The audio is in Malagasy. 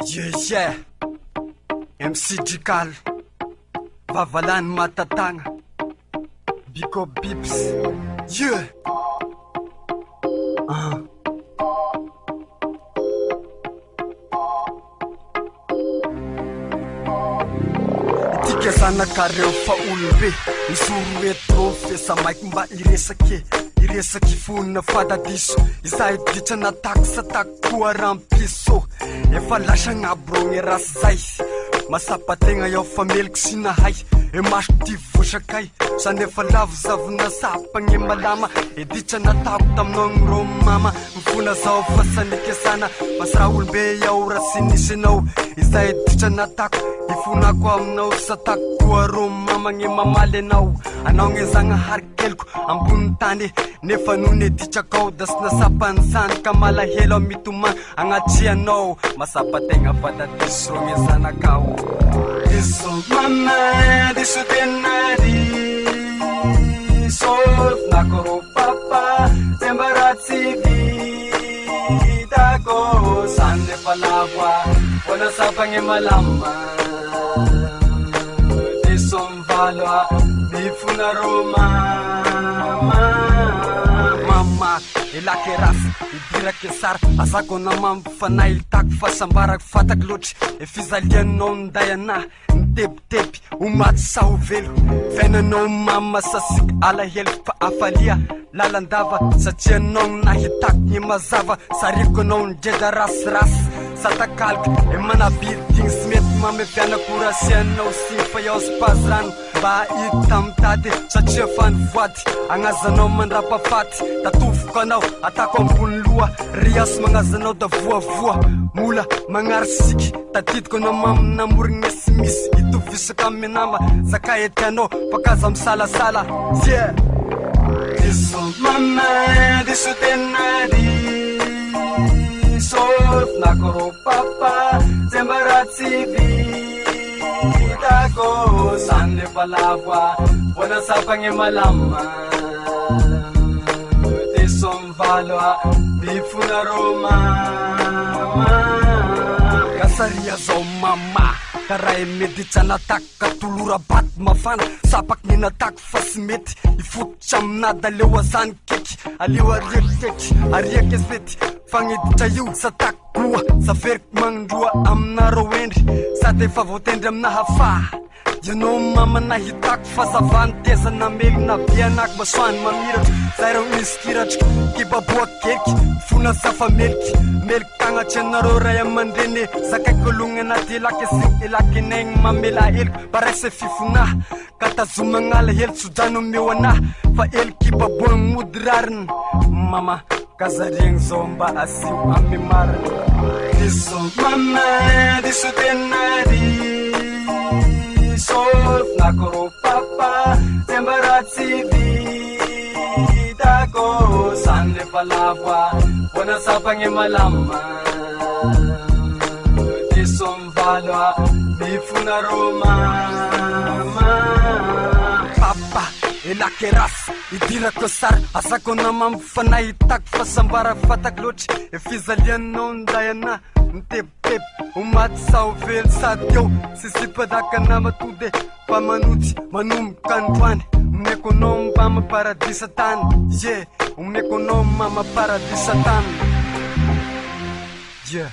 Yeah, MC Dikal, Vavalan Matatanga, Biko Bips, yeah. Tika sana kareo faulbe, nisuru etrofe sa mike mba iresaky fona fadadiso izay ditra nataky sa takoa rampiso efa lasagna brogny rasy zay masapategna iaho fa meliky sy nahay maso ty vosakay sanefa lavozavona sapagny malama ditra natako taminao ro mama mifona zao fa sanikesana masra olombe iaho ra sy nisy anao izay ditra natako ifonako aminao sa takoa ro mama gny mamaly anao gny zagnahary keliko ambony tany nefa none ditrako da sy nasapany sanika malahelo mitomany agnatrianao masapategna fadadiso ro gny zanakao diso mama diso tenadi sof nakoro papa sembaratsy vitako sande palava wana sapagny malama diso mvalwa mifuna roma mama elake rasy idirake sara azako namamfanay ilitako fahasambarako fataky loatry fizalianao nday anahy nitebiteby omaty saho velo fiainanao mama sasika alahelo fa afalia lalandava satria anao nahitako ny mazava sariko anao nidreda rasirasy satakaliky manabidigny sy mety mamevianako rasianao sy fa iaho sy pazirano mba hita mitady satria fa nivoady agnazanao mandrapafaty tatovoko anao atako ambony loha riaso magnazanao da voavoa mola magnary siky tatidiko anao maminamorigny esimisy itovisaka amy nama zaka etianao fakaza misalasala yeah. Diso mama diso tenadi sof nakoro papa sembaratsy vitako sande palava bona sapagny malama diso mvalwa mifuna roma kasaria zao mama karaha meditra natako katolora baty mafana sapaky ny natako fa sy mety ifototra aminady aleo azany keky aleo ariakikeky ariaky esety fagniditra io satako koa saferiko magnindroa aminareo endry sady efa voatendry aminahafa ianao mama nahitako fazavany teza namely nabianako masoany mamiratra zay reo misy kiratriko kibaboa keky fona safa meliky tagnatry anareo ray amandreny zakaiko alogny anaty elaky sy elaky naigny mamela heliko parese fifona ka tazomagnala hely tsodrano meo anahy fa eliky baboa mody rariny mama kazariagny zao mba asio amy mariny diso mama diso tenadi sof nakoro papa sembaratsy vitako sande palava bona sapagny malama diso mvalwa mifuna roma papa elake rasy idirako sara azako namamfanahitako fasambara fataky loatry efizalianao nday anahy nitebiteby omaty saho velo sady eo sisipadaka namatode fa manoty manomboka androany omeko anao mba maparadisa tany ye omeko anao mama paradisa tany yeah.